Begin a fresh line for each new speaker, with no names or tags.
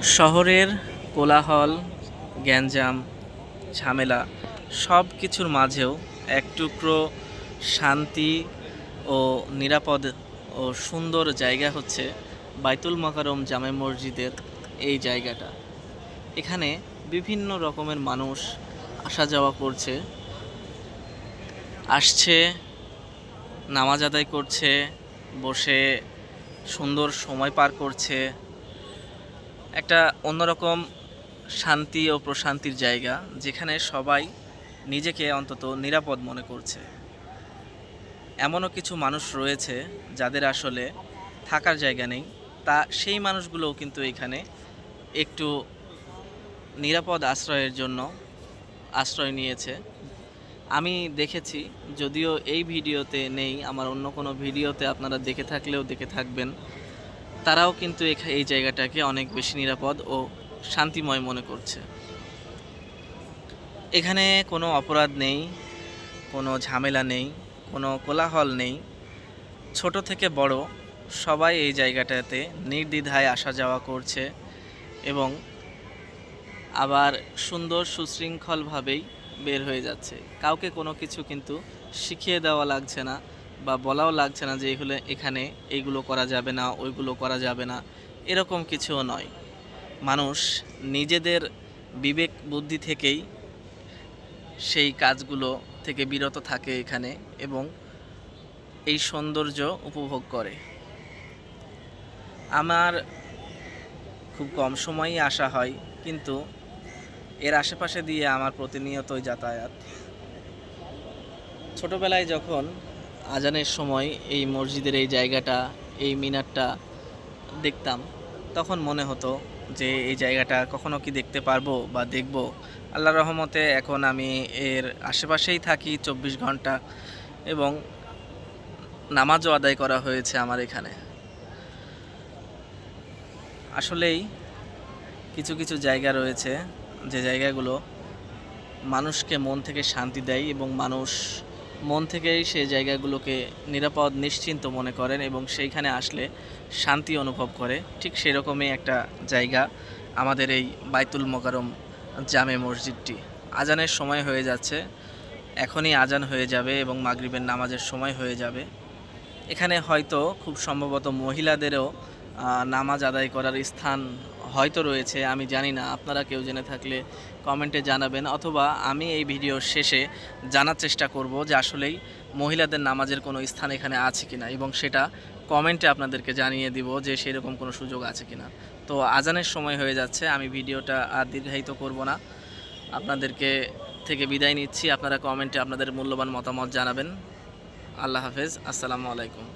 শহরের কোলাহল, গ্যাঞ্জাম, ঝামেলা সব কিছুর মাঝেও এক টুকরো শান্তি ও নিরাপদ ও সুন্দর জায়গা হচ্ছে বাইতুল মোকাররম জামে মসজিদের এই জায়গাটা। এখানে বিভিন্ন রকমের মানুষ আসা যাওয়া করছে, আসছে, নামাজ আদায় করছে, বসে সুন্দর সময় পার করছে। একটা অন্যরকম শান্তি ও প্রশান্তির জায়গা, যেখানে সবাই নিজেকে অন্তত নিরাপদ মনে করছে। এমনও কিছু মানুষ রয়েছে যাদের আসলে থাকার জায়গা নেই, সেই মানুষগুলোও কিন্তু এখানে একটু নিরাপদ আশ্রয়ের জন্য আশ্রয় নিয়েছে। আমি দেখেছি, যদিও এই ভিডিওতে নেই, আমার অন্য কোনো ভিডিওতে আপনারা দেখে থাকলেও দেখে থাকবেন, তারাও কিন্তু এই জায়গাটাকে অনেক বেশি নিরাপদ ও শান্তিময় মনে করছে। এখানে কোনো অপরাধ নেই, কোনো ঝামেলা নেই, কোনো কোলাহল নেই। ছোট থেকে বড় সবাই এই জায়গাটাতে নির্দ্বিধায় আসা যাওয়া করছে এবং আবার সুন্দর সুশৃঙ্খলভাবেই বের হয়ে যাচ্ছে। কাউকে কোনো কিছু কিন্তু শিখিয়ে দেওয়া লাগছে না বা বলাও লাগছে না যে এখানে এইগুলো করা যাবে না, ওইগুলো করা যাবে না, এরকম কিছুও নয়। মানুষ নিজেদের বিবেক বুদ্ধি থেকেই সেই কাজগুলো থেকে বিরত থাকে এখানে এবং এই সৌন্দর্য উপভোগ করে। আমার খুব কম সময়ই আসা হয়, কিন্তু এর আশেপাশে দিয়ে আমার প্রতিনিয়তই যাতায়াত। ছোটবেলায় যখন আজানের সময় এই মসজিদের এই জায়গাটা, এই মিনারটা দেখতাম, তখন মনে হতো যে এই জায়গাটা কখনো কি দেখতে পারবো বা দেখব। আল্লাহর রহমতে এখন আমি এর আশেপাশেই থাকি 24 ঘন্টা এবং নামাজও আদায় করা হয়েছে আমার এখানে। আসলেই কিছু কিছু জায়গা রয়েছে যে জায়গাগুলো মানুষকে মন থেকে শান্তি দেয় এবং মানুষ মন থেকেই সেই জায়গাগুলোকে নিরাপদ নিশ্চিন্ত মনে করেন এবং সেইখানে আসলে শান্তি অনুভব করে। ঠিক সেরকমই একটা জায়গা আমাদের এই বাইতুল মোকাররম জামে মসজিদটি। আজানের সময় হয়ে যাচ্ছে, এখনই আজান হয়ে যাবে এবং মাগরিবের নামাজের সময় হয়ে যাবে। এখানে হয়তো খুব সম্ভবত মহিলাদেরও নামাজ আদায় করার স্থান হয়তো রয়েছে, আমি জানি না। আপনারা কেউ জেনে থাকলে কমেন্টে জানাবেন, অথবা আমি এই ভিডিওর শেষে জানার চেষ্টা করব যে আসলেই মহিলাদের নামাজের কোনো স্থান এখানে আছে কিনা, এবং সেটা কমেন্টে আপনাদেরকে জানিয়ে দিব যে সেরকম কোনো সুযোগ আছে কিনা। তো আজানের সময় হয়ে যাচ্ছে, আমি ভিডিওটা আর দীর্ঘায়িত করব না, আপনাদেরকে থেকে বিদায় নিচ্ছি। আপনারা কমেন্টে আপনাদের মূল্যবান মতামত জানাবেন। আল্লাহ হাফেজ, আসসালামু আলাইকুম।